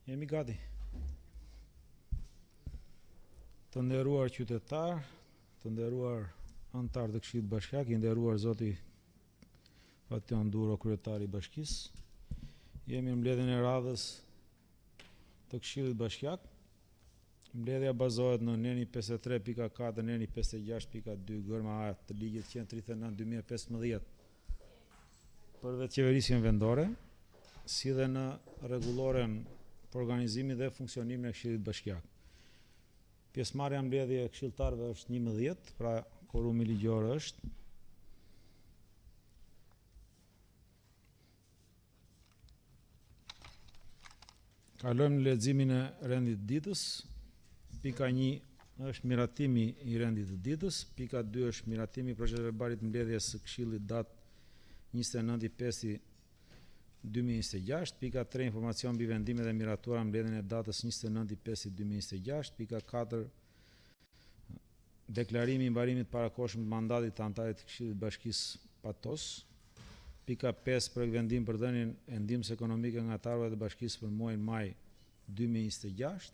Jemi gati. Të nderuar qytetar, të nderuar antar të Këshillit Bashkiak, i nderuar zoti Fation Duro, kryetari i bashkisë. Jemi në mbledhjen e radhës të Këshillit Bashkiak. Mbledhja bazohet në neni 53.4, neni 56.2 gërma A të ligjit 139/2015 për vetë qeverisjen vendore, si dhe në rregulloren për organizimin dhe funksionimin e Këshillit Bashkiak. Pjesëmarrja në mbledhje e këshilltarëve është 11, pra korumi ligjor është. Kalojmë në leximin e rendit ditës. Pika 1 është miratimi i rendit të ditës. Pika 2 është miratimi i procedurës mbledhjes së Këshillit datë 29/5/2026. Pika 3 informacion mbi vendimet e miratuara mbledhjen e datës 29/5/2026. Pika 4 deklarimi i mbarimit parakohshëm të mandatit të antarit të Këshillit Bashkisë Patos. Pika 5 projekt vendim për dhënien e ndihmës ekonomike nga anëtarët e bashkisë për muajin maj 2026.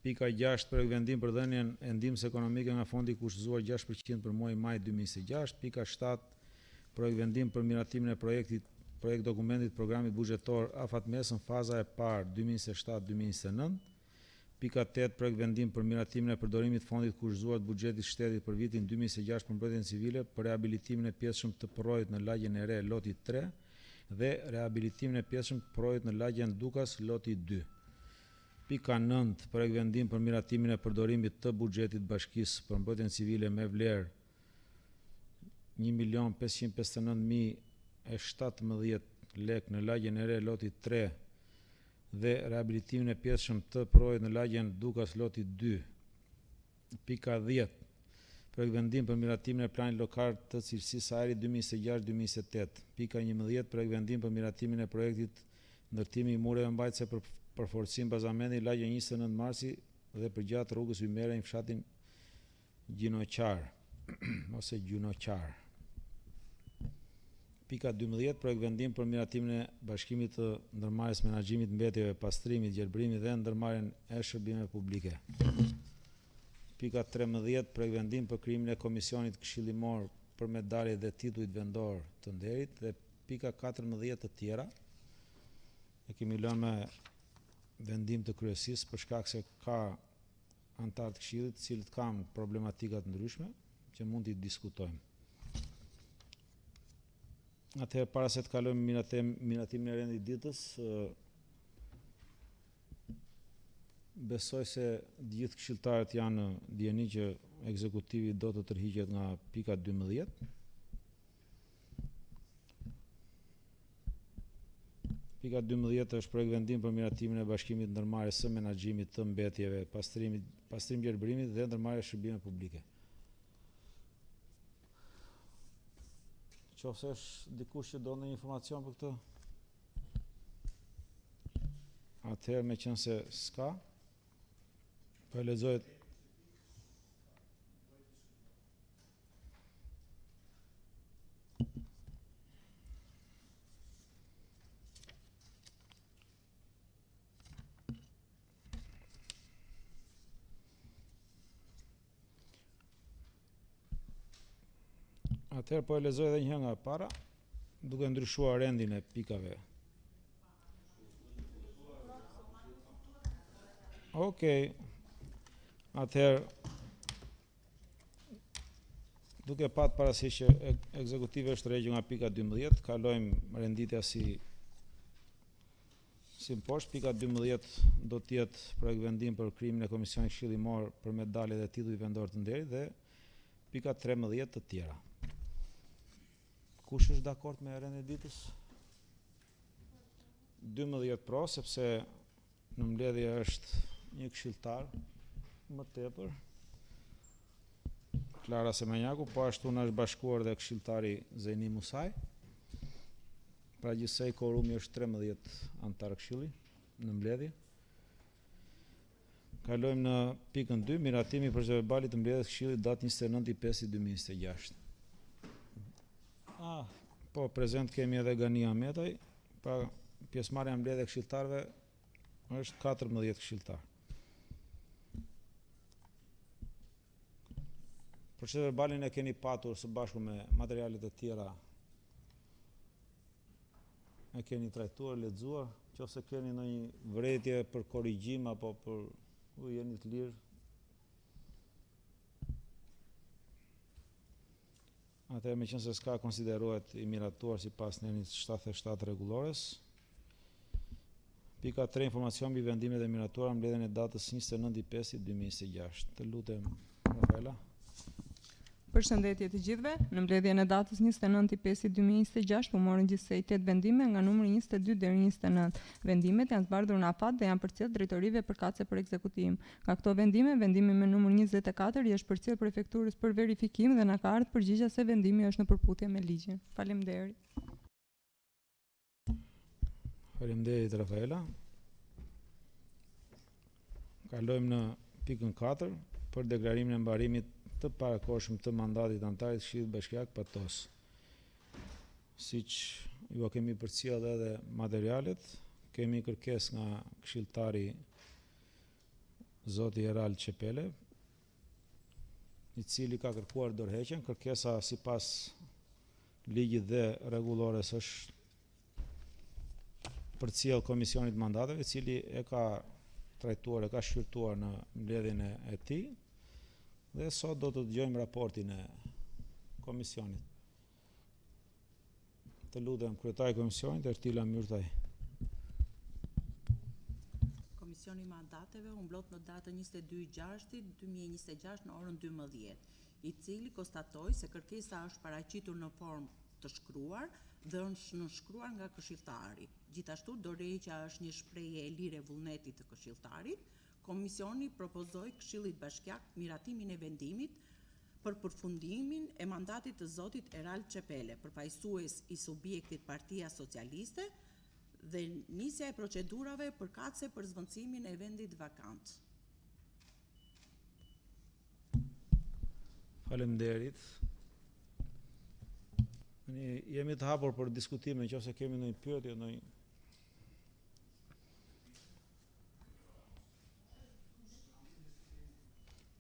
Pika 6 projekt vendim për dhënien e ndihmës ekonomike nga fondi kushtzuar 6% për muajin maj 2026. Pika 7 projekt vendim për miratimin e projekt dokumentit programit buxhetor afatmes në faza e parë 2027-2029. Pika 8 projekt vendim për miratimin e përdorimit fondit kushtzuar të buxhetit shtetit për vitin 2026 për mbrojtjen civile për rehabilitimin e pjesëshëm të porrojit në lagjen e re loti 3 dhe rehabilitimin e pjesëshëm të porrojit në lagjen Dukas loti 2. Pika 9 projekt vendim për miratimin e përdorimit të buxhetit bashkisë për mbrojtjen civile me vlerë 1.559.017 lek në lagjen e re loti 3 dhe rehabilitimin e pjesëshëm të porrojit në lagjen Dukas loti 2. Pika 10 projekt vendim për miratimin e planit lokal të cilësisë ajrit 2026-2028. Pika 11 projekt vendim për miratimin e projektit ndërtimi i mureve mbajtëse për përforcim bazamenti lagja 29 Marsi dhe përgjatë rrugës Ymera në fshatin Gjinoqar ose Gjunoqar. Pika 12 projekt vendim për miratimin e bashkimit të ndërmarrjes menaxhimit mbetjeve, pastrimit, gjelbërimit dhe ndërmarrjen e shërbimeve publike. Pika 13 projekt vendim për krijimin e komisionit këshillimor për medalje dhe titujt vendor të nderit dhe pika 14 të tjera. E kemi lënë me vendim të kryesisë për shkak se ka antar të këshillit të cilët kanë problematika të ndryshme që mund t'i diskutojmë. Atëherë para se të kalojmë miratimin e rendit ditës, besoj se gjithë këshilltarët janë dijeni që ekzekutivi do të tërhiqet nga pika 12. Pika 12 është projekt vendim për miratimin e bashkimit ndërmarrjes së menaxhimit të mbetjeve, pastrim gjelbërimit dhe ndërmarrjes shërbimeve publike. Qofse është dikush që do në informacion për këtë? Atëherë me qenë se s'ka, po e lexohet. Atëherë po e lexoj edhe një herë nga para, duke ndryshuar rendin e pikave. Okej. Atëherë duke pat parasysh që ekzekutivi është rregjë nga pika 12, kalojmë renditja si poshtë. Pika 12 do të jetë projekt vendim për krijimin e komisionit këshillimor për medalje dhe tituj vendor të nderit dhe pika 13 të tjera. Kush është dakord me rendin e ditës? 12 pro, sepse në mbledhje është një këshilltar më tepër, Klara Semenjaku, po ashtu në është bashkuar dhe këshilltari Zeni Musaj. Pra gjithsej korumi është 13 antar këshilli në mbledhje. Kalojmë në pikën 2, miratimi i procedurës të mbledhjes këshillit datë 29/5/2026. Po prezent kemi edhe Gani Ahmetaj, pa pjesëmarrja në mbledhje e këshilltarëve është 14 këshilltar. Procedurbalin e keni patur së bashku me materialet e tjera. E keni trajtuar, lexuar, nëse keni ndonjë vërejtje për korrigjim apo për jeni të lirë. Atëherë, meqense s'ka, konsiderohet i miratuar sipas nenit 77 rregullores. Pika 3, informacion mbi vendimet e miratuara mbledhjen e datës 29/5/2026. Të lutem, Rafaela. Përshëndetje të gjithëve. Në mbledhjen e datës 29/5/2026 u morën gjithsej 8 vendime nga numri 22 deri 29. Vendimet janë zbardhur në afat dhe janë përcjell drejtorive përkatëse për ekzekutim. Ka këto vendime, vendimi me numër 24 i është përcjell prefekturës për verifikim dhe na ka ardhur përgjigje se vendimi është në përputhje me ligjin. Faleminderit. Faleminderit, Rafaela. Kalojmë në pikën 4 për deklarimin e mbarimit të parakohshëm të mandatit antarit Këshillit Bashkiak Patos. Siç ju kemi përcjell edhe materialet, kemi kërkesë nga këshilltari Zoti Eral Çepele, i cili ka kërkuar dorëheqjen. Kërkesa sipas ligjit dhe rregullores është përcjell Komisionit Mandateve, i cili e ka trajtuar, e ka shqyrtuar në mbledhjen e tij. Dhe sot do të dëgjojmë raportin e komisionit. Të lutem, kryetari i komisionit, Ertila Myrtaj. Komisioni i Mandateve u mblot në datën 22/6/2026 në orën 12, i cili konstatoi se kërkesa është paraqitur në formë të shkruar dhe është nënshkruar nga këshilltari. Gjithashtu, dorëheqja është një shprehje e lirë e vullnetit të këshilltarit. Komisioni propozoi Këshillit Bashkiak miratimin e vendimit për përfundimin e mandatit të zotit Eral Çepele, përfaqësues i subjektit Partia Socialiste, dhe nisja e procedurave përkatëse për zvendësimin e vendit vakant. Faleminderit. Ne jemi të hapur për diskutime, nëse kemi ndonjë pyetje, ndonjë.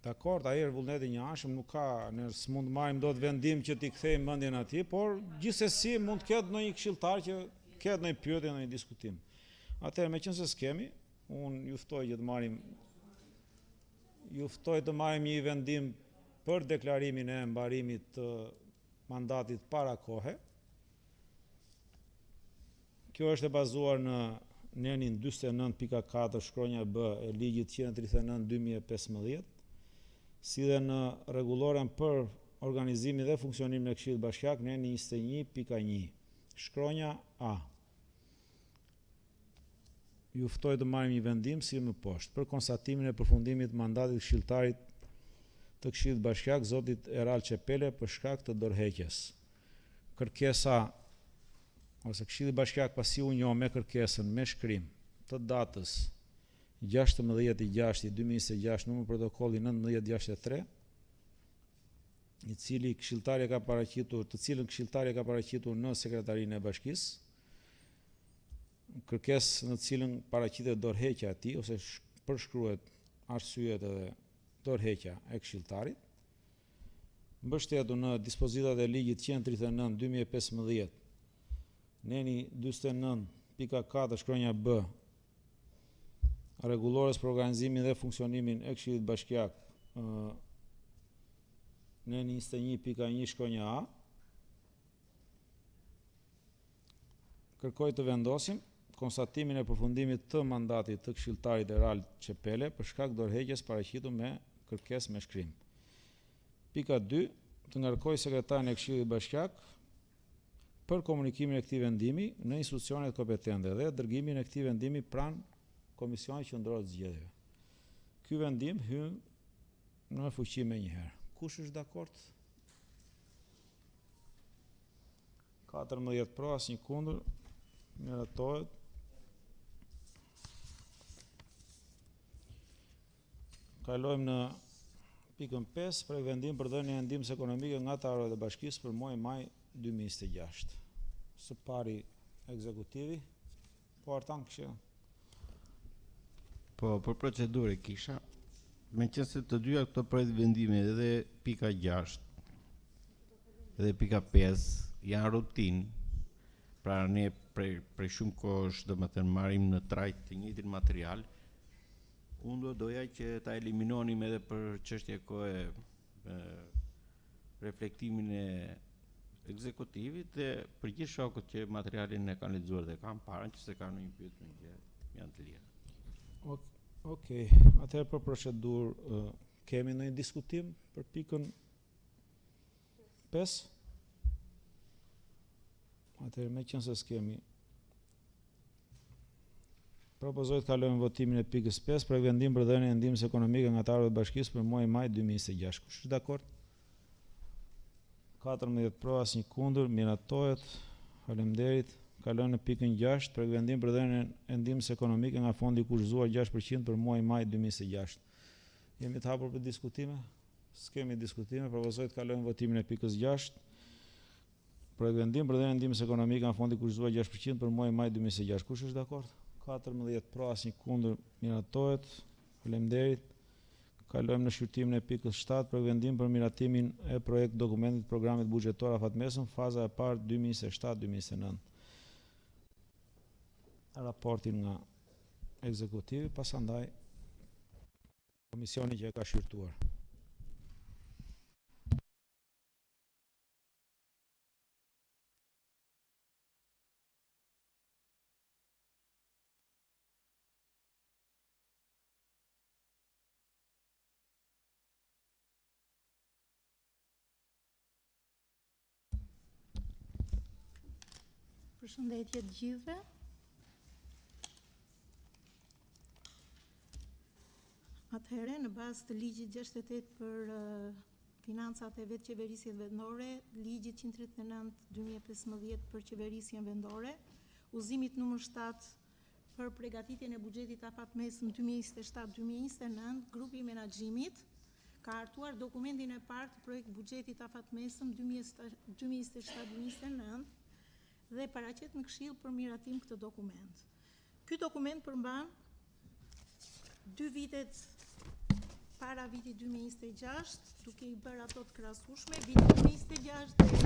Dakor, ajër vullneti një anshëm nuk ka, ne s'mund të marrim dot vendim që t'i kthejmë mendjen atij, por gjithsesi mund të ketë ndonjë këshilltar që ketë ndonjë pyetje, ndonjë diskutim. Atëherë, meqense s'kemi, unë ju ftoj të marrim një vendim për deklarimin e mbarimit të mandatit para kohe. Kjo është e bazuar në nenin 49.4 shkronja B e ligjit 139/2015, si dhe në rregulloren për organizimin dhe funksionimin e Këshillit Bashkiak neni 21.1 shkronja A. Ju ftoj të marrim një vendim si më poshtë për konstatimin e përfundimit të mandatit të këshilltarit të Këshillit Bashkiak zotit Eral Çepele për shkak të dorëheqjes. Kërkesa ose Këshilli Bashkiak pasi u njoh me kërkesën me shkrim të datës 16/6/2026 numër protokolli 1963, të cilën këshilltari ka paraqitur në sekretarinë e bashkisë, kërkesë në të cilën paraqitet dorëheqja e tij ose përshkruhet arsyet edhe dorëheqja e këshilltarit, mbështetur në dispozitat e ligjit 139/2015, neni 49.4 shkronja B, rregullores për organizimin dhe funksionimin e Këshillit Bashkiak, neni 21.1 shkronja A, kërkoj të vendosim konstatimin e përfundimit të mandatit të këshilltarit Eral Çepele për shkak dorëheqjes paraqitur me kërkesë me shkrim. Pika 2, të ngarkoj sekretarin e Këshillit Bashkiak për komunikimin e këtij vendimi në institucionet kompetente dhe dërgimin e këtij vendimi pranë Komisionit Qendror të Zgjedhjeve. Ky vendim hyn në fuqi më njëherë. Kush është dakord? 14 pro, asnjë kundër. Miratohet. Kalojmë në pikën 5 për vendim për dhënien e ndihmës ekonomike nga të arët e bashkisë për muajin maj 2026. Së pari ekzekutivi. Po Artan këshia. Po, për procedurë kisha, me qenë se të dyja këto projekt vendime edhe pika 6 edhe pika 5 janë rutinë, pra ne prej shumë kohësh do më thënë marrim në trajt të njëjtin material, unë doja që ta eliminonim edhe për çështje kohe reflektimin e ekzekutivit dhe për gjithë shokët që materialin e kanë lexuar dhe kanë parën që se kanë një pyetje në gjë, janë të lirë. Okej, atëherë për procedurë kemi ndonjë diskutim për pikën 5? Atëherë me qenë se s'kemi, propozoj të kalojmë votimin e pikës 5 për vendim për dhënien e ndihmës ekonomike nga anëtarët e bashkisë për muajin maj 2026. Kush është dakord? 14 pro, asnjë kundër, miratohet. Faleminderit. Kalojmë në pikën 6 për vendim për dhënien e ndihmës ekonomike nga fondi i kurzuar 6% për muajin maj 2026. Jemi të hapur për diskutime? S'kemi diskutime, propozoj të kalojmë votimin e pikës 6 për vendim për dhënien e ndihmës ekonomike nga fondi i kurzuar 6% për muajin maj 2026. Kush është dakord? 14 pro, asnjë kundër, miratohet. Faleminderit. Kalojmë në shqyrtimin e pikës 7 për vendim për miratimin e projekt dokumentit programit buxhetor afatmesëm faza e parë 2027-2029. Raportin nga ekzekutivi, pasandaj komisioni që e ka shqyrtuar. Përshëndetje të gjithëve. Atëherë, në bazë të ligjit 68 për financat e vetë qeverisjet vendore, ligjit 139/2015 për qeverisjen vendore, udhëzimit numër 7 për përgatitjen e buxhetit afatmesëm 2027-2029, grupi menaxhimit ka hartuar dokumentin e parë të projekt buxhetit afatmesëm 2027-2029 dhe paraqet në Këshill për miratim këtë dokument. Ky dokument përmban 2 vitet para vitit 2026, duke i bërë ato të krahasueshme, viti 2026 dhe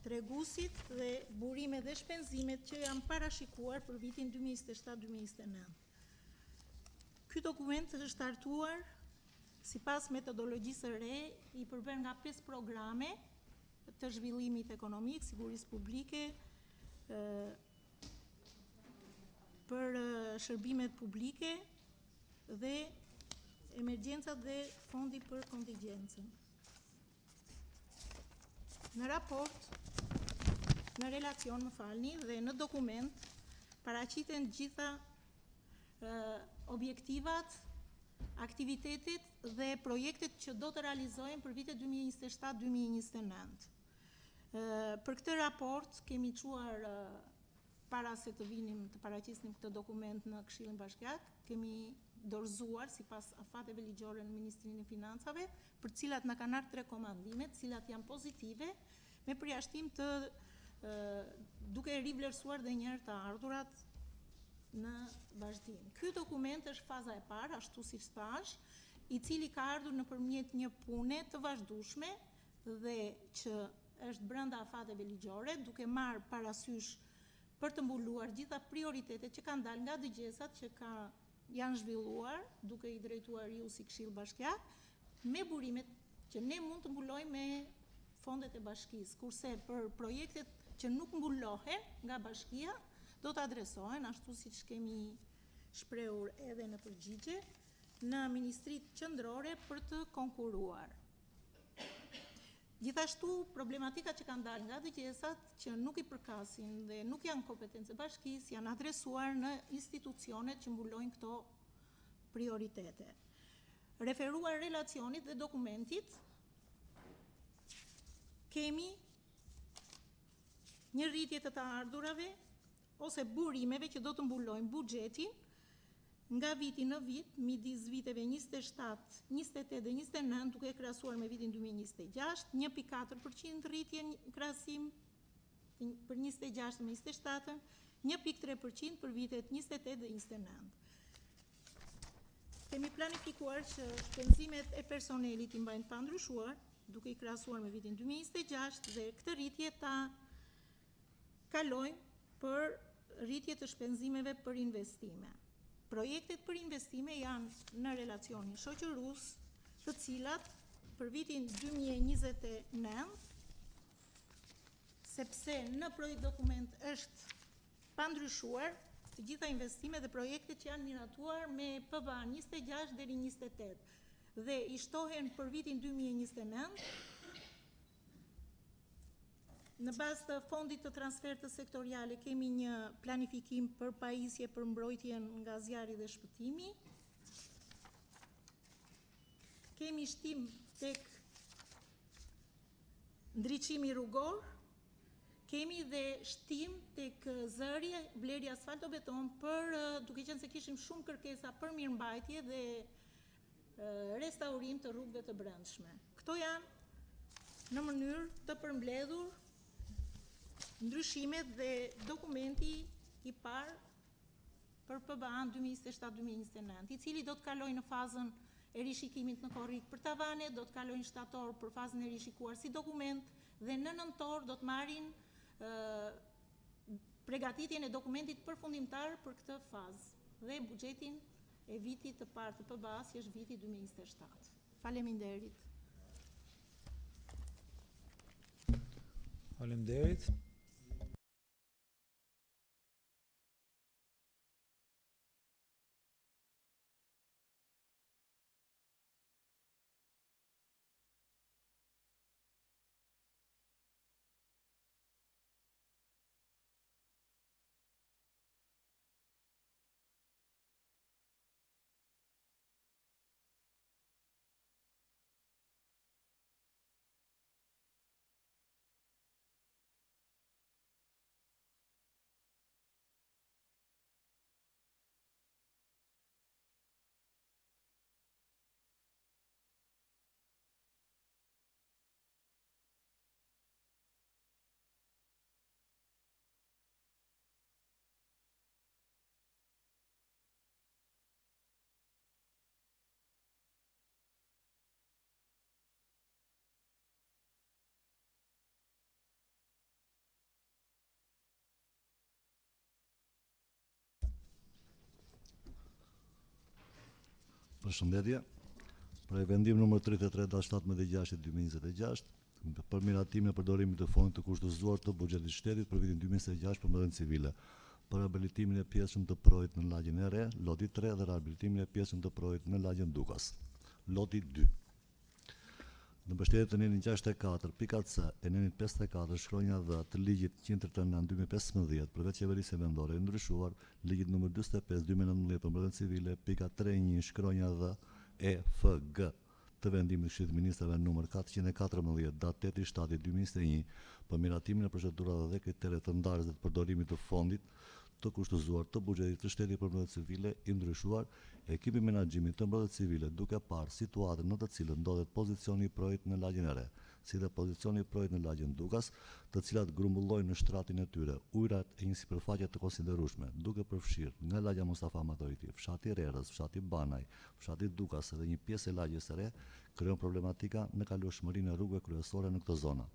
treguesit dhe burimet dhe shpenzimet që janë parashikuar për vitin 2027-2029. Ky dokument është hartuar sipas metodologjisë së re, i përbën nga 5 programe të zhvillimit ekonomik, sigurisë publike, për shërbimet publike dhe emergjencat dhe fondi për kontingjencën. Në raport, në relacion dhe në dokument paraqiten gjitha objektivat, aktivitetet dhe projektet që do të realizohen për vitet 2027-2029. Për këtë raport kemi çuar para se të vinim të paraqisnim këtë dokument në Këshillin Bashkiak, kemi dorëzuar sipas afateve ligjore në Ministrinë e Financave, për të cilat na kanë ardhur 3 komandime, të cilat janë pozitive, me përjashtim të duke rivlerësuar dhe njëherë të ardhurat në vazhdim. Ky dokument është faza e parë, ashtu siç thash, i cili ka ardhur nëpërmjet një pune të vazhdueshme dhe që është brenda afateve ligjore, duke marrë parasysh për të mbuluar gjitha prioritetet që kanë dalë nga dëgjesat që janë zhvilluar, duke i drejtuar ju si Këshill Bashkiak, me burimet që ne mund të mbulojmë me fondet e bashkisë, kurse për projektet që nuk mbulohen nga bashkia, do të adresohen, ashtu siç kemi shprehur edhe në përgjigje, në ministritë qendrore për të konkuruar. Gjithashtu, problematikat që kanë dalë nga dëgjesat që nuk i përkasin dhe nuk janë kompetencë bashkisë, janë adresuar në institucionet që mbulojnë këto prioritete. Referuar relacionit dhe dokumentit, kemi një rritje të ardhurave ose burimeve që do të mbulojnë buxhetin nga viti në vit, midis viteve 27, 28 dhe 29, duke krahasuar me vitin 2026, 1.4% rritje në krahasim për 26 me 27, 1.3% për vitet 28 dhe 29. Kemi planifikuar që shpenzimet e personelit i mbajnë pa ndryshuar, duke i krahasuar me vitin 2026 dhe këtë rritje ta kalojmë për rritje të shpenzimeve për investime. Projektet për investime janë në relacionin shoqërus, të cilat për vitin 2029, sepse në projekt dokument është pandryshuar të gjitha investime dhe projektet që janë miratuar me PVA 26 deri 28 dhe i shtohen për vitin 2029 në bazë të fondit të transfertës sektoriale kemi një planifikim për pajisje për mbrojtjen nga zjarri dhe shpëtimi. Kemi shtim tek ndriçimi rrugor, kemi dhe shtim tek zëri, blerja asfaltobeton për duke qenë se kishim shumë kërkesa për mirëmbajtje dhe restaurim të rrugëve të brendshme. Këto janë në mënyrë të përmbledhur ndryshimet dhe dokumenti i parë për PBA 2027-2029, i cili do të kalojë në fazën e rishikimit në korrik për tavane, do të kalojnë shtator për fazën e rishikuar si dokument dhe në nëntor do të marrin pregatitjen e dokumentit përfundimtar për këtë fazë dhe buxhetin e vitit të parë të PBA-s që është viti 2027. Faleminderit. Faleminderit. Përshëndetje. Pra vendim numër 33/17/2026 për miratimin e përdorimit të fondit të kushtëzuar të buxhetit shtetit për vitin 2026 për mbështetjen civile, për rehabilitimin e pjesëm të projit në lagjen e re, loti 3 dhe rehabilitimin e pjesëm të projit në lagjen Dukas, loti 2. Në mbështetje të nenin 64.c e nenin 54 shkronja dhe të ligjit 139/2015 përveç qeverisë vendore e ndryshuar, ligjit numër 45/2019 për mbështetjen civile, pika 3.1 shkronja dhe EFG të vendimit të Këshillit të Ministrave numër 414 datë 8/7/2021 për miratimin e procedurave dhe kriteret të ndarjes dhe të përdorimit të fondit të kushtëzuar të buxhetit të shtetit për mbështetje civile i ndryshuar, ekipi menaxhimit të mbështetjes civile duke parë situatën në të cilën ndodhet pozicioni i projit në lagjen e re, si dhe pozicioni i projit në lagjen Dukas, të cilat grumbullojnë në shtratin e tyre ujërat e një sipërfaqe të konsiderueshme, duke përfshirë nga lagja Mustafa Matoriti, fshati Rerës, fshati Banaj, fshati Dukas dhe një pjesë e lagjes së re, krijon problematika në kalueshmërinë e rrugëve kryesore në këtë zonë.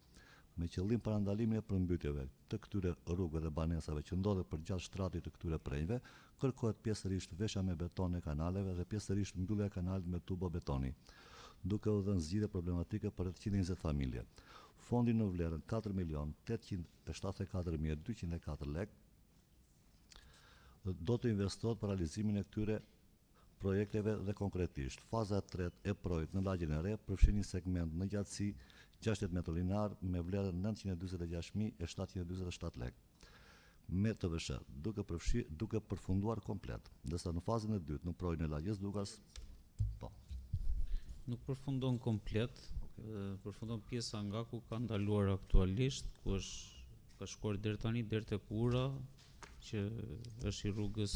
Me qëllim parandalimin e përmbytjeve të këtyre rrugëve dhe banesave që ndodhet përgjatë shtratit të këtyre prenjve, kërkohet pjesërisht veshja me beton e kanaleve dhe pjesërisht mbyllja e kanalit me tubo betoni, duke u dhënë zgjidhje problematike për rreth 120 familje. Fondi në vlerën 4.874.204 lekë do të investohet për realizimin e këtyre projekteve dhe konkretisht. Faza e tretë e projit në lagjen e re përfshin një segment në gjatësi 60 metrë linear me vlerën 946.747 lekë me TVSH, duke përfunduar komplet, ndërsa në fazën e dytë në projin e lagjes Dukas, nuk përfundon komplet, përfundon pjesa nga ku ka ndaluar aktualisht, ku ka shkuar deri tani deri tek ura, që është i rrugës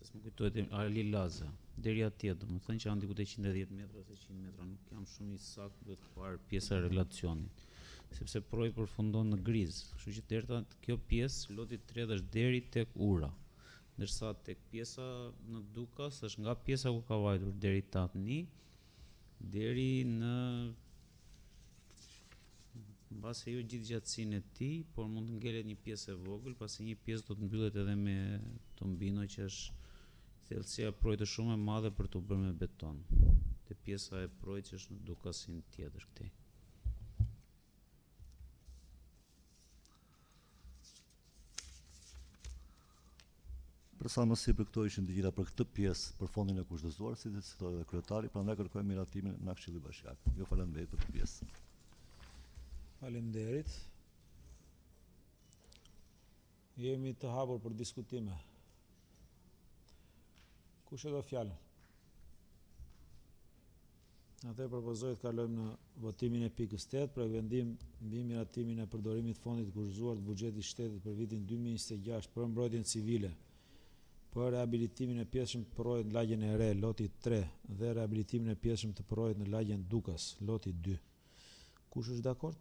s'më kujtohet Ali Laza, deri atje, domethënë që janë diku te 110 metra ose 100 metra, nuk jam shumë i saktë, duhet të parë pjesa e relacionit. sepse projekti përfundon në Grizë. Kështu që deri kjo pjesë loti 3 është deri tek ura. Ndërsa tek pjesa në Dukas është nga pjesa ku ka vajtur deri Tatni deri në mbase jo gjithë gjatësinë e tij, por mund të ngelet një pjesë e vogël, pasi një pjesë do të mbyllet edhe me tombino që është thellësia e projektit shumë e madhe për të bërë me beton. Te pjesa e projektit që është në Dukasin tjetër këtej. Për sa më sipër këto ishin të gjitha për këtë pjesë për fondin e kushtëzuar, si të citoi edhe kryetari, prandaj kërkojmë miratimin nga Këshilli Bashkiak. Ju falenderoj për këtë pjesë. Faleminderit. Jemi të hapur për diskutime. Kush e do fjalën? Atëherë propozoj të kalojmë në votimin e pikës 8 për vendim mbi miratimin e përdorimit të fondit të kushtëzuar të buxhetit shtetit për vitin 2026 për mbrojtjen civile, për rehabilitimin e pjesshëm të porojit në lagjen e re, loti 3, dhe rehabilitimin e pjesshëm të porojit në lagjen Dukas, loti 2. Kush është dakord?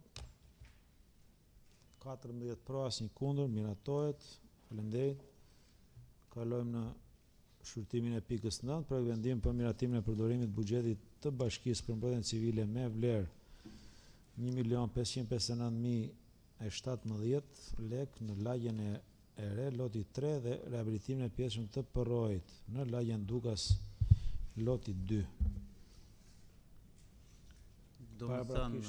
14 pro, asnjë kundër, miratohet. Faleminderit. Kalojmë në shqyrtimin e pikës 9 për vendim për miratimin e përdorimit të buxhetit të bashkisë për mbrojtjen civile me vlerë 1.559.017 lekë në lagjen e re, loti 3 dhe rehabilitimin e pjesshëm të porojit në lagjen Dukas, loti 2. Do më thënë,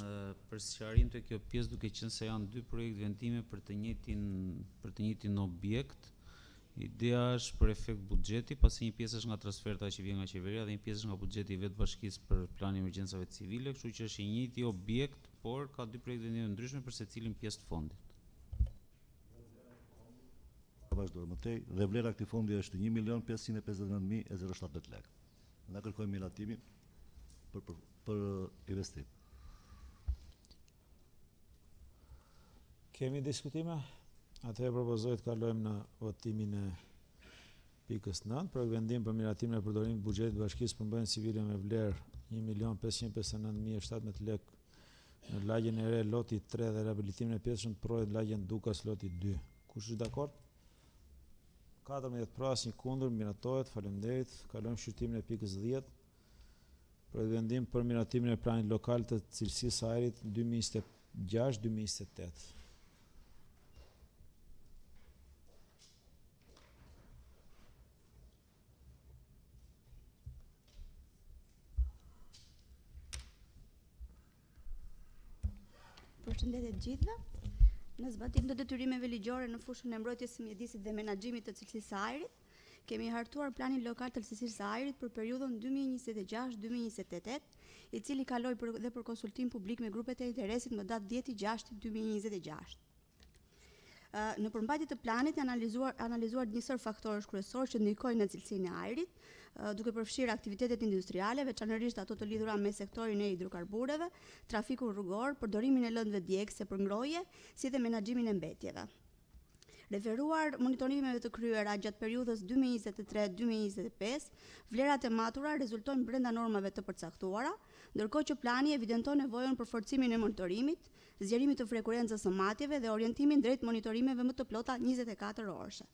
për sqarim të kjo pjesë, duke qenë se janë dy projekt vendime për të njëjtin objekt, ideja është për efekt buxheti, pasi një pjesë është nga transferta që vjen nga qeveria dhe një pjesë është nga buxheti i vetë bashkisë për planin e emergjencave civile, kështu që është i njëjti objekt, por ka dy projekte vendime ndryshme për secilin pjesë të fondit. Vazhdoj më tej, dhe vlera e këtij fondi është 1.559.017 lekë. Ne kërkojmë miratimin për investim. Kemi diskutime? Atëherë propozoj të kalojmë në votimin e pikës 9 për vendim për miratimin e përdorimit të buxhetit të bashkisë për mbrojtjen civile me vlerë 1.559.017 lekë në lagjen e re, loti 3 dhe rehabilitimin e pjesshëm të porojit në lagjen Dukas, loti 2. Kush është dakord? 14 pro, asnjë kundër, miratohet. Faleminderit. Kalojmë shqyrtimin e pikës 10 për vendim për miratimin e planit lokal të cilësisë së ajrit 2026-2028. Përshëndetje të gjithëve. Në zbatim të detyrimeve ligjore në fushën e mbrojtjes së mjedisit dhe menaxhimit të cilësisë së ajrit, kemi hartuar planin lokal të cilësisë së ajrit për periudhën 2026-2028, i cili kaloi dhe për konsultim publik me grupet e interesit më datë 10/6/2026. Në përmbajtje të planit janë analizuar një sër faktorësh kryesorë që ndikojnë në cilësinë e ajrit, duke përfshirë aktivitetet industriale, veçanërisht ato të lidhura me sektorin e hidrokarbureve, trafikun rrugor, përdorimin e lëndëve djegëse për ngrohje, si dhe menaxhimin e mbetjeve. Referuar monitorimeve të kryera gjatë periudhës 2023-2025, vlerat e matura rezultojnë brenda normave të përcaktuara, ndërkohë që plani evidenton nevojën për forcimin e monitorimit, zgjerimit të frekuencës së matjeve dhe orientimin drejt monitorimeve më të plota 24 orëshe.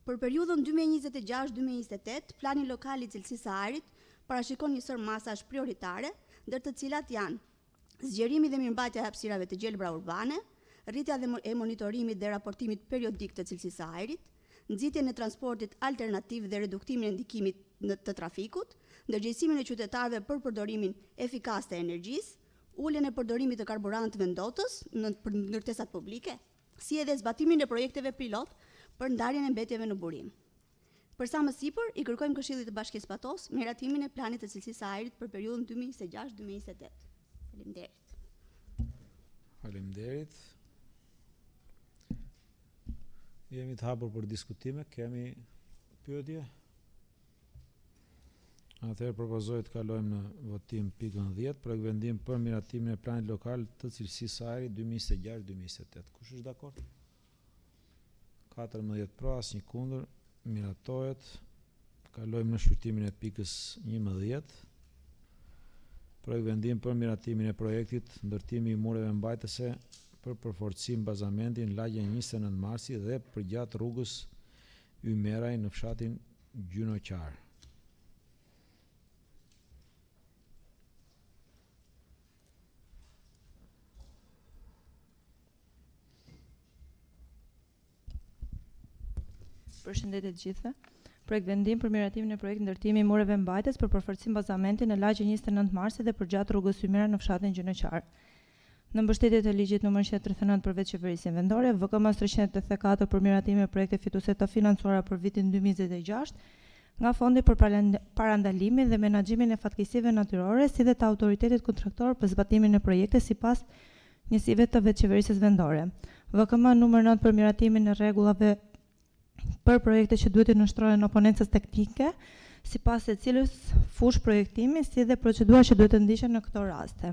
Për periudhën 2026-2028, plani lokal i cilësisë së ajrit parashikon një sër masash prioritare, ndër të cilat janë zgjerimi dhe mirëmbajtja e hapësirave të gjelbra urbane, rritja e monitorimit dhe raportimit periodik të cilësisë së ajrit, nxitjen e transportit alternativ dhe reduktimin e ndikimit të trafikut, ndërgjegjësimin e qytetarëve për përdorimin efikas të energjisë, uljen e përdorimit të karburantëve ndotës në ndërtesat publike, si edhe zbatimin e projekteve pilot për ndarjen e mbetjeve në burim. Për sa më sipër, i kërkojmë Këshillit të Bashkisë Patos miratimin e planit të cilësisë së ajrit për periudhën 2026-2028. Faleminderit. Faleminderit. Jemi të hapur për diskutime, kemi pyetje? Atëherë propozoj të kalojmë në votim pikën 10 për vendim për miratimin e planit lokal të cilësisë së ajrit 2026-2028. Kush është dakord? 14 pro, asnjë kundër, miratohet. Kalojmë në shqyrtimin e pikës 11 Projekt vendim për miratimin e projektit ndërtimi i mureve mbajtëse për përforcim bazamentin lagja 29 Marsi dhe përgjatë rrugës Ymeraj në fshatin Gjynoqar. Përshëndetje të gjithëve. Projekt vendim për miratimin e projektit ndërtimi i mureve mbajtës për përforcim bazamentin në lagje 29 Marsi dhe përgjatë rrugës Ymeraj në fshatin Gjynoqar. Në mbështetje të ligjit numër 139 për vetë qeverisjen vendore, VKM 384 për miratimin e projekte fituese të financuara për vitin 2026 nga Fondi për parandalimin dhe menaxhimin e fatkeqësive natyrore, si dhe të autoritetit kontraktor për zbatimin e projekte sipas njësive të vetëqeverisjes vendore. VKM numër 9 për miratimin e rregullave për projekte që duhet të nështrohen oponencës teknike, sipas se cilës fush projektimi, si dhe procedura që duhet të ndiqen në këto raste.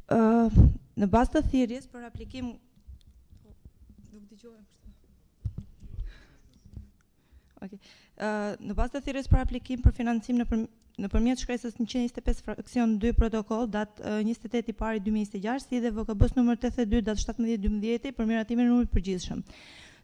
Në bazë të thirrjes për aplikim në bazë të thirrjes për aplikim për financim nëpërmjet shkresës 125 fraksion 2 protokoll datë 28 i pari 2026, si dhe VKB-s numër 82 datë 17/12 për miratimin e numrit përgjithshëm.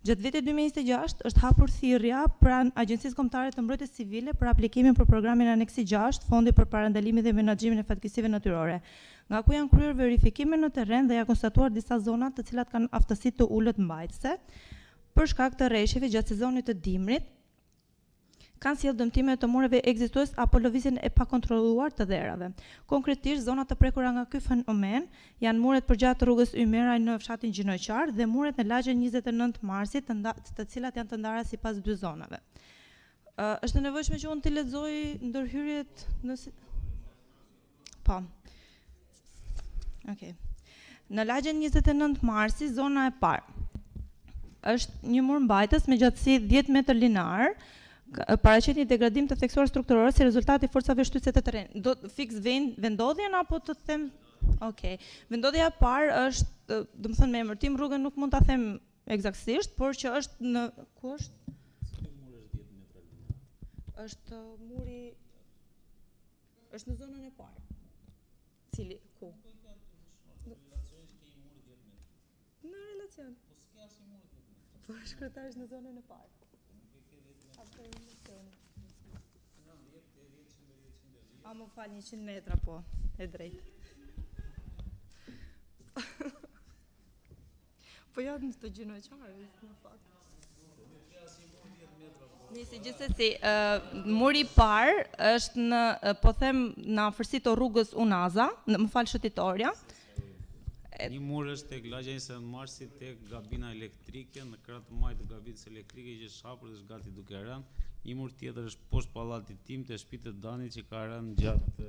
Gjatë vitit 2026 është hapur thirrja pranë Agjencisë Kombëtare të Mbrojtjes Civile për aplikimin për programin aneksi 6, Fondi për parandalimin dhe menaxhimin e fatkeqësive natyrore, nga ku janë kryer verifikime në terren dhe janë konstatuar disa zona të cilat kanë aftësi të ulët mbajtëse për shkak të rreshjeve gjatë sezonit të dimrit, kanë sjellë dëmtime të mureve ekzistues apo lëvizjen e pakontrolluar të dherave. Konkretisht, zonat të prekura nga ky fenomen janë muret përgjatë rrugës Ymeraj në fshatin Gjynoqar dhe muret në lagjen 29 Marsit, të cilat janë të ndara sipas dy zonave. Është e nevojshme që unë të lexoj ndërhyrjet Po. Okej. Në lagjen 29 Marsi, zona e parë është një mur mbajtës me gjatësi 10 metër linear, paraqet një degradim të theksuar strukturor si rezultati i forcave shtytëse të terrenit. Do fiks vendodhjen apo të them? Okej. Vendodhja e parë është, domethënë me emërtim rrugën nuk mund ta them eksaktësisht, por që është në ku është? Cili mur është 10 metra linear? Është muri është në zonën e parë. Cili ku? Në relacion. Po s'ka asnjë mur 10 metra. Po shkruar në zonën e parë. A më fal 100 metra po, e drejt. Po janë të Gjynoqarës në fakt. Nëse gjithsesi, muri i parë është në, po them, në afërsi të rrugës Unaza, më fal shëtitoria. Një mur është tek lagja 29 Marsi tek gabina elektrike, në krah të majtë të gabinës elektrike që është hapur dhe është gati duke rënë. Një mur tjetër është poshtë pallatit tim të shtëpisë të Danit që ka rënë gjatë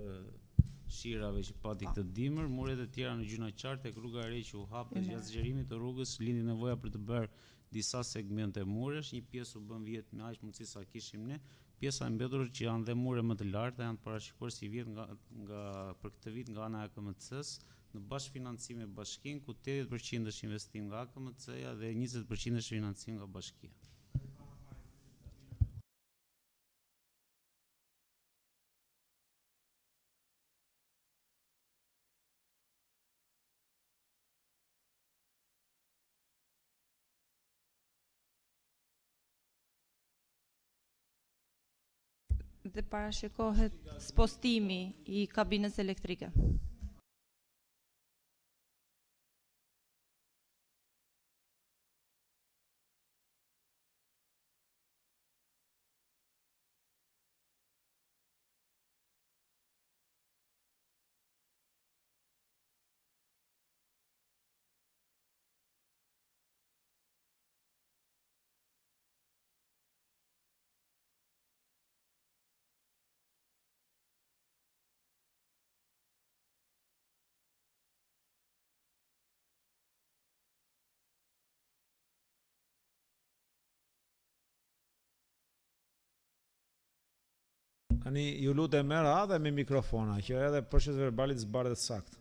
shirave që pati këtë dimër. Muret e tjera në Gjynoqar tek rruga e re që u hap gjatë zgjerimit të rrugës, lindi nevoja për të bërë disa segmente muresh. Një pjesë u bën vjet me aq mundësi sa kishim ne. Pjesa e mbetur që janë dhe mure më të larta janë parashikuar si vjet nga për këtë vit nga ana e AKMC-s në bashkëfinancim me bashkinë, ku 80% është investim nga AKMC-ja dhe 20% është financim nga bashkia. Dhe parashikohet spostimi i kabinës elektrike. Tani ju lutem merra dhe me mikrofona, që edhe procesi verbalit zbarret saktë.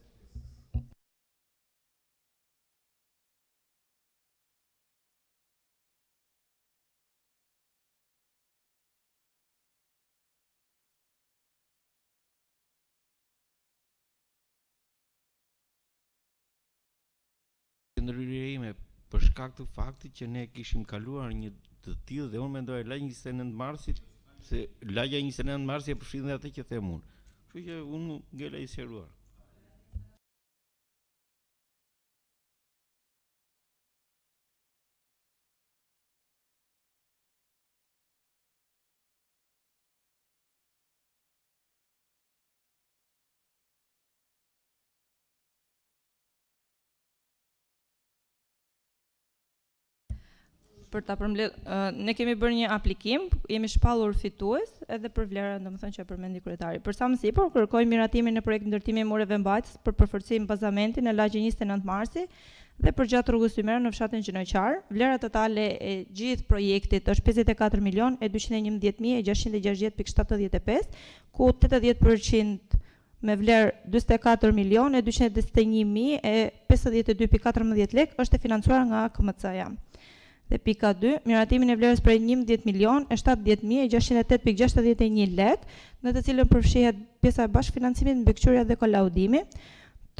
qëndrueshmëria ime për shkak të faktit që ne kishim kaluar një të tillë dhe unë mendoj lagja 29 marsit, se lagja 29 marsi e përfshin dhe atë që them unë. Kështu që unë ngela i sqaruar. Për ta përmbledh, ne kemi bërë një aplikim, jemi shpallur fitues edhe për vlerën, domethënë që e përmendi kryetari. Për sa më sipër, kërkojmë miratimin e projekt ndërtimi i mureve mbajtës për përforcim bazamentin në lagjen 29 marsi dhe për gjatë rrugës Ymera në fshatin Gjinoqar. Vlera totale e gjithë projektit është 54.260.660.75, ku 80% me vlerë 24.221.052.14 lek është e financuar nga KMC-ja. Dhe pika 2, miratimin e vlerës prej 11.070.608.61 lek, në të cilën përfshihet pjesa e bashkëfinancimit, mbikëqyrja dhe kolaudimi,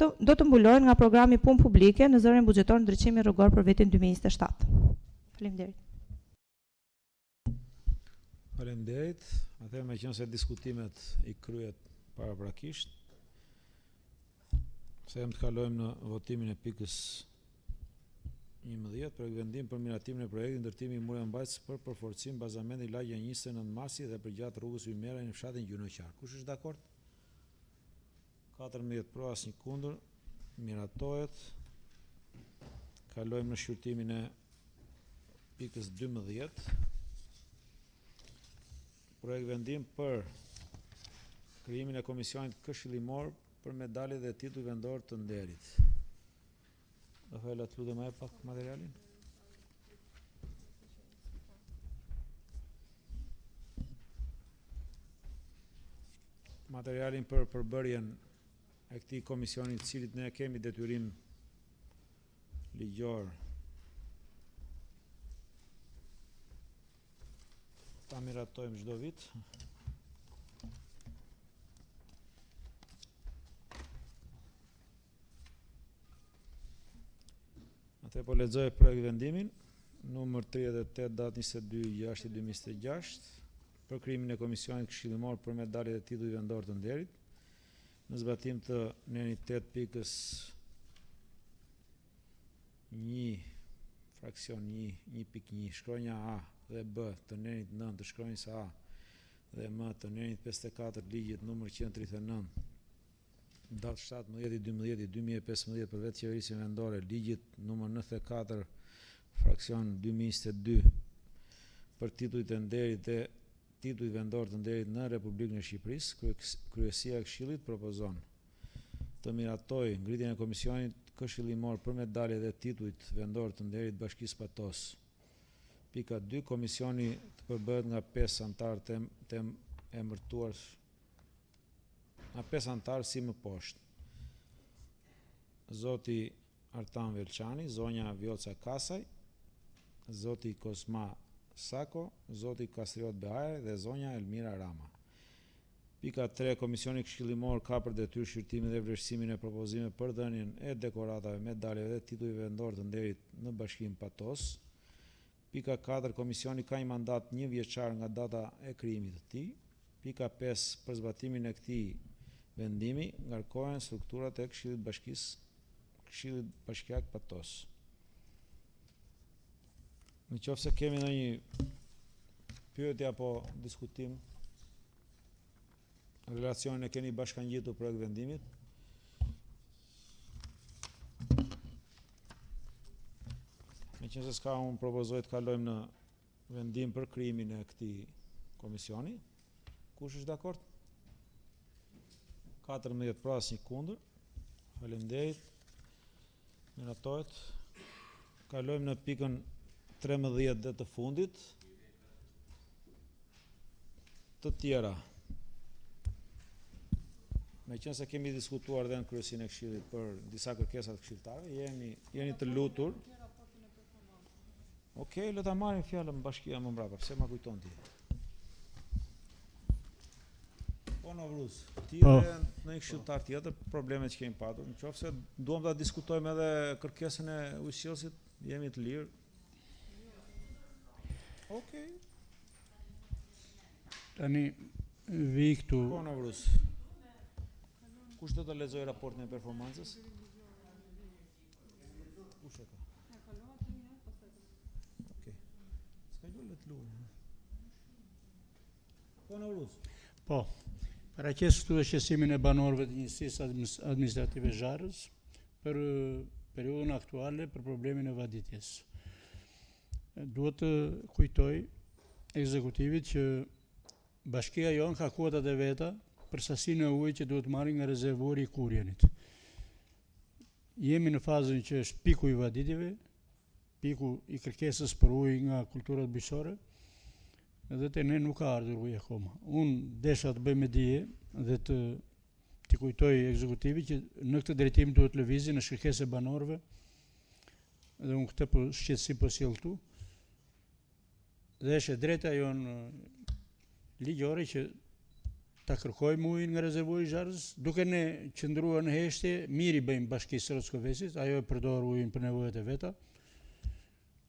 do të mbulohen nga programi punë publike në zërin buxhetor ndriçimi rrugor për vitin 2027. Faleminderit. Faleminderit. Atëherë meqense diskutimet i kryet paraprakisht, them të kalojmë në votimin e pikës 11 për vendim për miratimin e projektit ndërtimi i mureve mbajtës për përforcim bazamenti lagja 29 marsi dhe për gjatë rrugës Ymera në fshatin Gjinoqar. Kush është dakord? 14 pro, asnjë kundër. Miratohet. Kalojmë në shqyrtimin e pikës 12. Projekt vendim për krijimin e komisionit këshillimor për medaljet dhe tituj vendor të nderit. Rafaela, të lutem pak materialin. Materialin për përbërjen e këtij komisioni, të cilit ne kemi detyrim ligjor ta miratojmë çdo vit. Atë po lexoj projekt vendimin, numër 38 datë 22/6/2026, për krijimin e komisionit këshillimor për medaljet e tituj vendor të nderit, në zbatim të neni 8 pikës 1, fraksion 1, 1.1, shkronja A dhe B të nenit 9 të shkronjës A dhe M të nenit 54 ligjit numër 139, datë 17/12/2015 për vetë qeverisjen vendore, ligjit numër 94, fraksion 2022 për titujt e nderit dhe tituj vendor të nderit në Republikën e Shqipërisë, Kryesia e Këshillit propozon të miratoj ngritjen e komisionit këshillimor për medaljet dhe titujt vendor të nderit Bashkisë Patos. Pika 2, komisioni të përbëhet nga 5 antarë të emërtuar nga 5 antarë si më poshtë: Zoti Artan Velçani, zonja Vjoca Kasaj, Zoti Kosma Sako, Zoti Kastriot Beajre dhe zonja Elmira Rama. Pika 3, komisioni këshillimor ka për detyrë shqyrtimin dhe vlerësimin e propozimeve për dhënien e dekoratave, medaljeve dhe titujve vendor të nderit në Bashkinë Patos. Pika 4, komisioni ka një mandat 1 vjeçar nga data e krijimit të tij. Pika 5, për zbatimin e këtij vendimi ngarkohen strukturat e Këshillit Bashkiak Patos. Në qoftë se kemi ndonjë pyetje apo diskutim, relacionin e keni bashkangjitur projekt vendimit. Meqense s'ka, unë propozoj të kalojmë në vendim për krijimin e këtij komisioni. Kush është dakord? 14 pra, asnjë kundër. Faleminderit. Miratohet. Kalojmë në pikën 13 dhe të fundit. Të tjera. Meqense kemi diskutuar dhe në kryesinë e Këshillit për disa kërkesa të këshilltarëve, jeni të lutur. Okej, le ta marrim fjalën bashkia më mbrapa, pse ma kujton ti? Po Novruz, ti Po. dhe në një këshilltar tjetër problemet që kemi patur, nëse duam ta diskutojmë edhe kërkesën e ujësjellësit, jemi të lirë. Okej. Tani vi këtu. Po Novruz. Kush do të lexojë raportin e performancës? Kush e ka? Okej. S'ka gjë le të luajmë. Po Novruz. Po, paraqes këtu është qësimin e banorëve të njësisë administrative Zharës për periudhën aktuale për problemin e vaditjes. Duhet të kujtoj ekzekutivit që bashkia jonë ka kuotat e veta për sasinë e ujit që duhet marrin nga rezervuari i Kurjanit. Jemi në fazën që është piku i vaditjeve, piku i kërkesës për ujë nga kulturat bujqësore, edhe te ne nuk ka ardhur ujë akoma. Unë desha të bëj me dije dhe t'i kujtoj ekzekutivit që në këtë drejtim duhet lëvizi në shkërkesë e banorëve, dhe unë këtë po shqetësi po sjell këtu. Dhe është e drejta jonë ligjore që ta kërkojmë ujin nga rezervuari i Zharës, duke ne qëndruar në heshtje, mirë i bëjmë bashkisë Roscovesit, ajo e përdor ujin për nevojat e veta.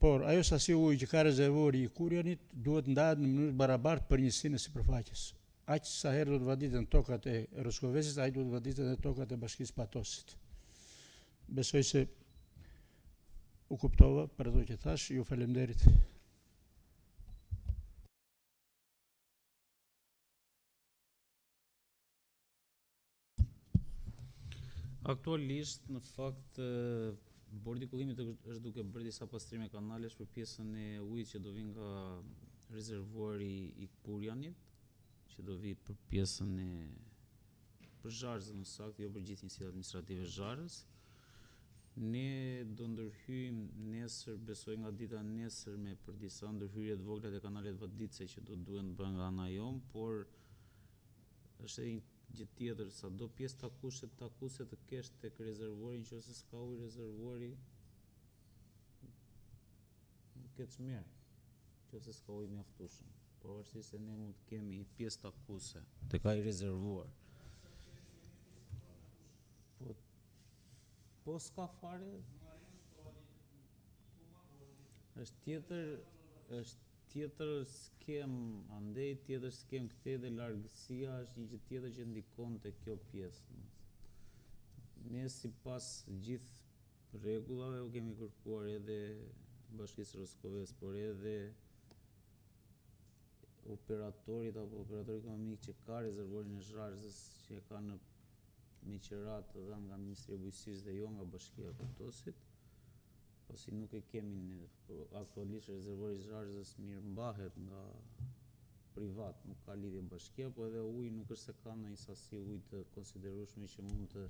Por ajo sasi ujë që ka rezervuari i Kurjanit duhet ndahet në mënyrë barabartë për njësinë e sipërfaqes. Aq sa herë do të vaditen tokat e Roscovesit, aq duhet vaditen edhe tokat e bashkisë Patosit. Besoj se u kuptova për ato që thash, ju faleminderit. Aktualisht, në fakt, Bordi i Kullimit është duke bërë disa pastrime kanalesh për pjesën e ujit që do vi nga rezervuari i Kurjanit, që do vi për pjesën e për Zharës në saktë, jo për gjithë njësitë administrative Zharës. Ne do ndërhyjmë nesër, besoj nga dita nesërme për disa ndërhyrje të vogla të kanalet vaditëse që do duhen bërë nga ana jonë, por është edhe një gjë tjetër, sa do pjesë takuse të kesh tek rezervuari, nëse s'ka ujë rezervuari, nuk ketë çmerr, nëse s'ka ujë mjaftueshëm. Pavarësisht se ne mund të kemi pjesë takuse tek ai rezervuar. Po s'ka fare. Është tjetër skem, andej tjetër skem këtej dhe largësia është një gjë tjetër që ndikon te kjo pjesë. Ne sipas gjithë rregullave u kemi kërkuar edhe Bashkisë Roscoves, por edhe operatorit apo operatori ekonomik që ka rezervuarin e Zharës që e ka në meqerat të dhënë nga Ministria e Bujqësisë dhe jo nga Bashkia e Patosit, pasi nuk e kemi ne, aktualisht rezervuari i Zharës mirëmbahet nga privat, nuk ka lidhje bashkia, po edhe uji nuk është se ka ndonjë sasi ujë të konsiderueshme që mund të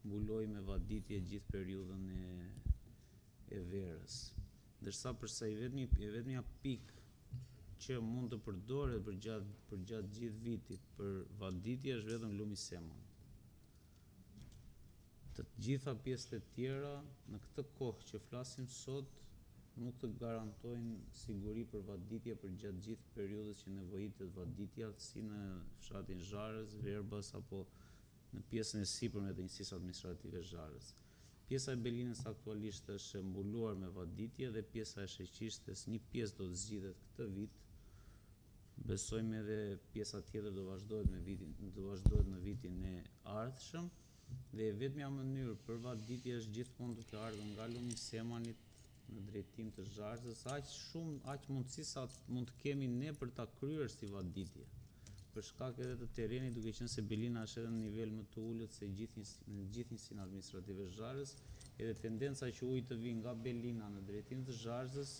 mbulojë me vaditje gjithë periudhën e verës. Ndërsa përsa i vetmja pikë që mund të përdoret për gjatë gjithë vitit për vaditje është vetëm lumi Semon. Të gjitha pjesët e tjera në këtë kohë që flasim sot nuk të garantojnë siguri për vaditje për gjatë gjithë periudhës që nevojitet vaditja, si në fshatin Zharës, Verbas apo në pjesën e sipërme të njësisë administrative Zharës. Pjesa e Belinës aktualisht është mbuluar me vaditje dhe pjesa e Sheqishtes, një pjesë do të zgjidhet këtë vit. Besojmë edhe pjesa tjetër do vazhdohet në vitin e ardhshëm. Dhe vetmja mënyrë për vaditje është gjithmonë të ardhur nga lumi Semanit në drejtim të Zharës, aq mundësi sa mund të kemi ne për ta kryer si vaditje. Për shkak edhe të terrenit, duke qenë se Belina është edhe në nivel më të ulët se gjithë njësinë administrative Zharës, edhe tendenca që uji të vijë nga Belina në drejtim të Zharës,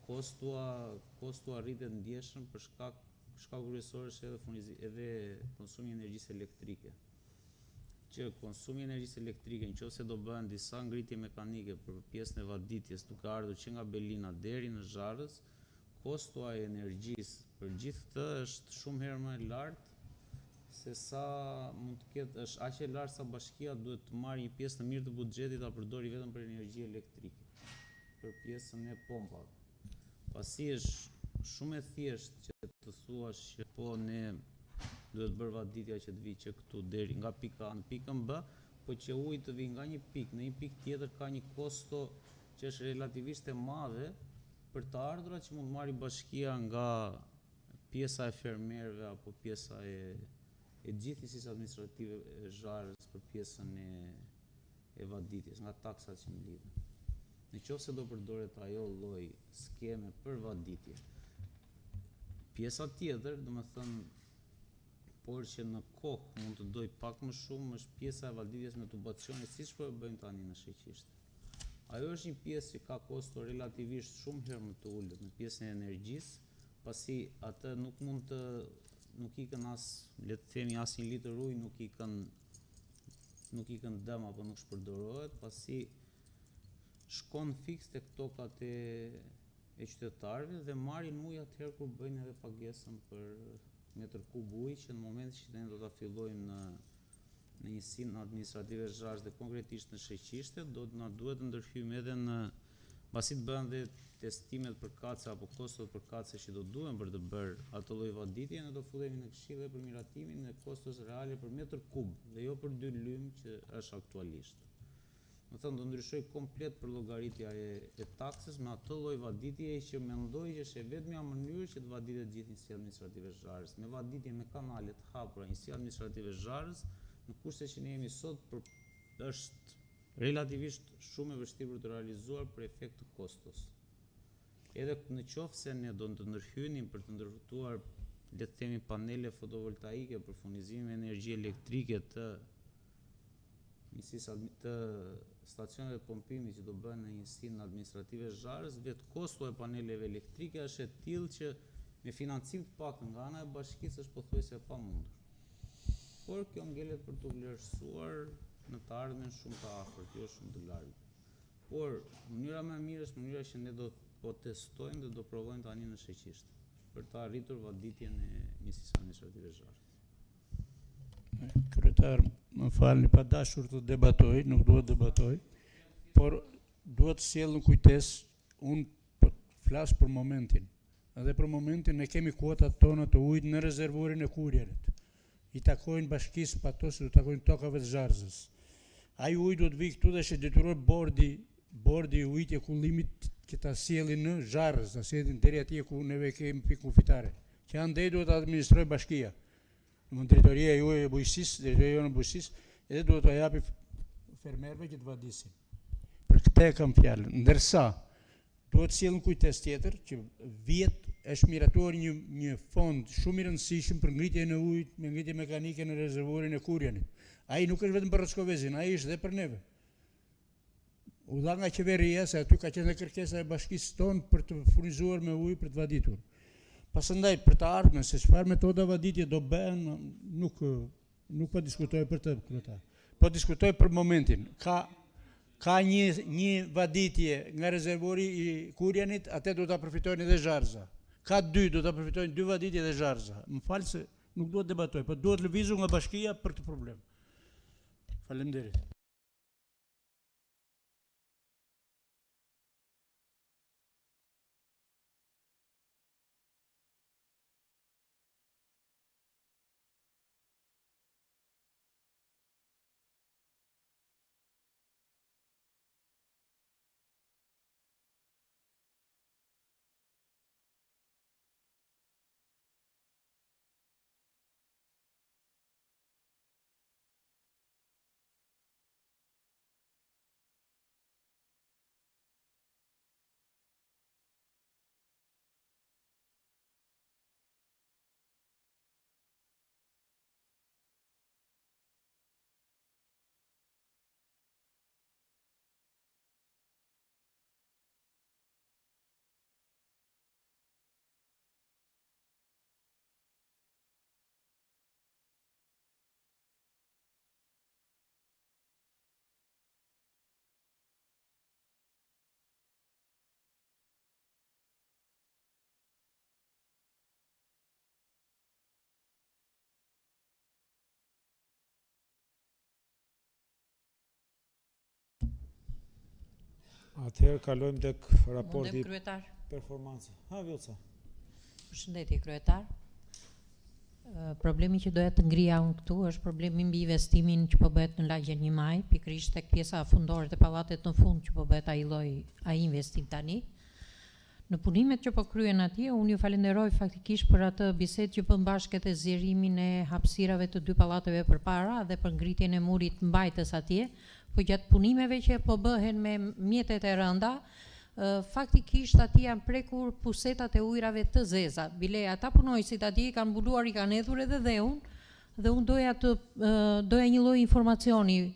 kostu rritet ndjeshëm për shkak kryesor është edhe konsumi i energjisë elektrike. Që konsumi i energjisë elektrike, nëse do bëhen disa ngritje mekanike për pjesën e vaditjes, duke ardhur që nga Belina deri në Zharës, kostua e energjisë për gjithë këtë është shumë herë më e lartë se sa mund të ketë, është aq e lartë sa bashkia duhet të marrë një pjesë të mirë të buxhetit ta përdori vetëm për energji elektrike, për pjesën e pompave. Pasi është shumë e thjeshtë që të thuash që po ne duhet bërë vaditja që të vi që këtu deri nga pika A në pikën B, po që uji të vi nga një pikë në një pikë tjetër ka një kosto që është relativisht e madhe për të ardhurat që mund marri bashkia nga pjesa e fermerëve apo pjesa e gjithësisë administrative e zharës për pjesën e vaditjes, nga taksat që mblidhen. Në qoftë se do përdoret ajo lloj skeme për vaditje. Pjesa tjetër, domethënë, por që në kohë mund të doj pak më shumë, është pjesa e vaditjes me tubacione, siç po e bëjmë tani në Sheqishte. Ajo është një pjesë që ka kosto relativisht shumë herë më të ulët në pjesën e energjisë, pasi atë nuk ikën le të themi as një litër ujë nuk ikën dëm apo nuk shpërdorohet, pasi shkon fiks tek tokat e qytetarëve dhe marrin ujë atëherë kur bëjnë edhe pagesën për metër kub ujë, që në momentin që ne do ta fillojmë në njësinë administrative zharës dhe konkretisht në Sheqishte, na duhet të ndërhyjmë edhe pasi të bëhen dhe testimet për kace apo kostot për kace që do duhen për të bërë atë lloj vaditje, ne do fillojmë në këshillë për miratimin e kostos reale për metër kub dhe jo për 2 lymë që është aktualisht. Më thënë, do ndryshoj komplet për llogaritja e taksës me atë lloj vaditje që mendoj që është e vetmja mënyrë që të vaditet gjithë njësia administrative zharës. Me vaditje me kanale të hapura njësia administrative zharës, në kushte që ne jemi sot, është relativisht shumë e vështirë për të realizuar për efekt të kostos. Edhe në qoftë se ne do të ndërhyjnim për të ndërtuar, le të themi, panele fotovoltaike për furnizimin me energji elektrike të stacioneve të pompimit që do bëhen në njësinë administrative zharës, vetë kosto e paneleve elektrike është e tillë që me financim të paktën nga ana e bashkisë është pothuajse e pamundur. Por kjo ngelet për të vlerësuar në të ardhmen shumë të afërt, jo shumë të largët. Por mënyra më e mirë është mënyra që ne do po testojmë dhe do provojmë tani në Sheqishte për të arritur vaditjen e njësisë administrative zharës. Kryetar, më falni, pa dashur të debatoj, nuk duhet debatoj, por duhet të sjell në kujtesë, unë flas për momentin. Edhe për momentin ne kemi kuotat tona të ujit në rezervorin e Kurjanit. I takojnë bashkisë patos, do takojnë tokave të Zharzës. Ai uji duhet vi këtu dhe është detyruar bordi i ujit e kullimit që ta sjellin në Zharrës, ta sjellin deri atje ku neve kemi pikë kufitare. Që andej duhet ta administrojë bashkia. Në drejtoria juaj e bujqësisë, drejtoria jonë e bujqësisë, edhe duhet të japi fermerëve që të vadisin. Për këtë e kam fjalën. Ndërsa duhet sjellën kujtesë tjetër që vjet është miratuar një fond shumë i rëndësishëm për ngritjen e ujit me ngritje mekanike në rezervorin e Kurjanit. Ai nuk është vetëm për Rrockovezin, ai është edhe për neve. U dha nga qeveria se aty ka qenë kërkesa e bashkisë tonë për të furnizuar me ujë për të vaditur. Pasandaj për të ardhmen se çfarë metoda vaditje do bëhen, nuk po diskutoj për të kryetar. Po diskutoj për momentin. Ka një vaditje nga rezervori i Kurjanit, atë do ta përfitojnë edhe Zharza. Ka 2, do ta përfitojnë 2 vaditje edhe Zharza. Më fal se nuk duhet debatoj, po duhet lëvizur nga bashkia për këtë problem. Faleminderit. Atëherë kalojmë tek raporti Mundem, kryetar. performancë. Ha, Vjoca. Përshëndetje, kryetar. Problemi që doja të ngrija unë këtu është problemi mbi investimin që po bëhet në lagjen 1 Maj, pikërisht tek pjesa fundore të pallatet në fund që po bëhet ai investim tani. Në punimet që po kryen atje, unë ju falenderoj faktikisht për atë bisedë që bën bashkë të zgjerimin e hapësirave të 2 pallateve përpara dhe për ngritjen e murit mbajtës atje, po gjatë punimeve që po bëhen me mjetet e rënda, faktikisht atje janë prekur pusetat e ujrave të zeza. Bile ata punojësit atje kanë mbuluar, i kanë hedhur edhe dheun, dhe unë doja një lloj informacioni.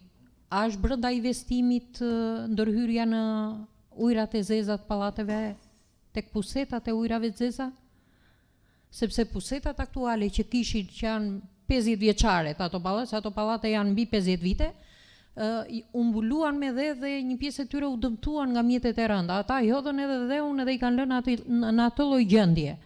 A është brenda investimit ndërhyrja në ujrat e zeza të pallateve tek pusetat e ujrave të zeza? Sepse pusetat aktuale që kishin, që janë 50 vjeçare, ato pallate janë mbi 50 vite, u mbuluan me dhe një pjesë e tyre u dëmtuan nga mjetet e rënda. Ata hodhën edhe dheun edhe i kanë lënë në atë lloj gjendje.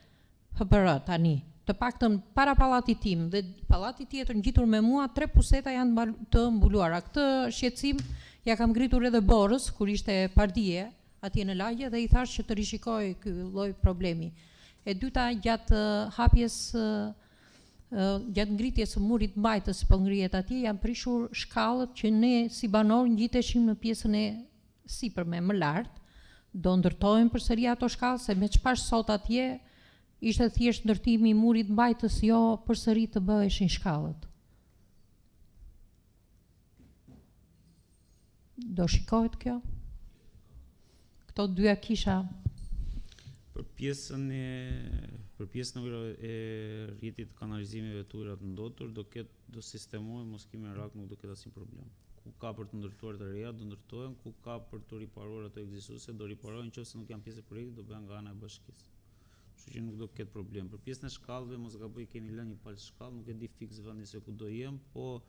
HPR tani, të paktën para pallatit tim dhe pallati tjetër ngjitur me mua, 3 puseta janë të mbuluara. Këtë shqetësim ja kam ngritur edhe Borës kur ishte pardije atje në lagje dhe i thash që të rishikoj ky lloj problemi. E dyta, gjatë hapjes gjatë ngritjes së murit mbajtës po ngrihet atje, janë prishur shkallët që ne si banor ngjiteshim në pjesën e sipërme më lart. Do ndërtohen përsëri ato shkallë, se me çfarë sot atje ishte thjesht ndërtimi i murit mbajtës, jo përsëri të bëheshin shkallët. Do shikohet kjo? Këto dyja kisha. Për pjesën e rrjetit të kanalizimeve të ujrave të ndotur, do sistemohen, mos kemi rak, nuk do ketë asnjë problem. Ku ka për të ndërtuar të reja, do ndërtohen, ku ka për të riparuar ato ekzistuese, do riparohen, nëse nuk janë pjesë e projektit, do bëhen nga ana e bashkisë. Kështu që nuk do ketë problem. Për pjesën e shkallëve, mos gaboj, keni lënë një palë shkallë, nuk e di fiks vendi se ku do jem, po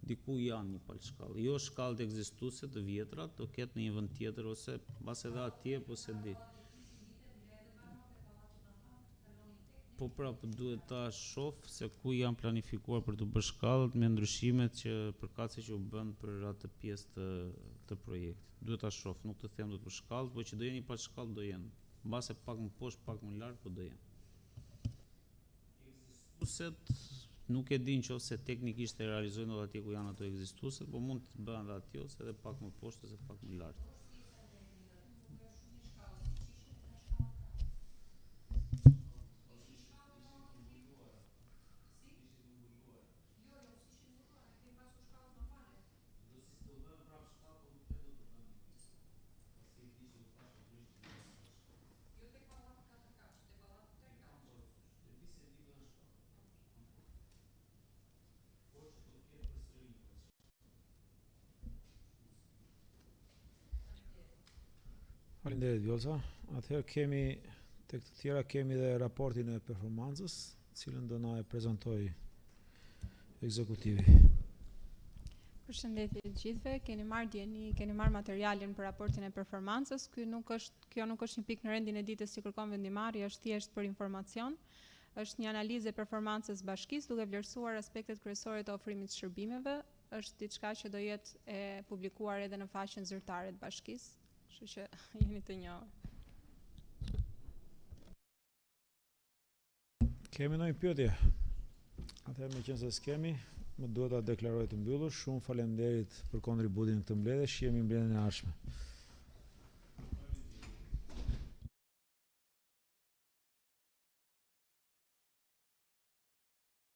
diku janë një palë shkallë. Jo shkallët ekzistuese të vjetra, do ketë në një vend tjetër ose mbas edhe atje, po se di. Po prapë duhet ta shoh se ku janë planifikuar për të bërë shkallët me ndryshimet që përkatëse që u bën për atë pjesë të projektit. Duhet ta shoh, nuk të them do të për shkallët, po që do jenë një palë shkallë do jenë. Mbase pak më poshtë, pak më lart, po do jenë. Ekzistueset nuk e di nëse teknikisht e realizojnë edhe atje ku janë ato ekzistueset, po mund të bëhen edhe atje ose edhe pak më poshtë ose pak më lart. Faleminderit Vjosa. Atëherë kemi tek të tjera kemi dhe raportin e performancës, cilën do na e prezantoj ekzekutivi. Përshëndetje të gjithëve, keni marrë materialin për raportin e performancës. Kjo nuk është një pikë në rendin e ditës që kërkon vendimarrja, është thjesht për informacion. Është një analizë e performancës bashkisë duke vlerësuar aspektet kryesore të ofrimit të shërbimeve. Është diçka që do jetë e publikuar edhe në faqen zyrtare të bashkisë. Kështu që jeni të njohur. Kemi ndonjë pyetje? Atëherë meqense s'kemi, më duhet ta deklaroj të mbyllur. Shumë faleminderit për kontributin në këtë mbledhje, shihemi mbledhjen e ardhshme.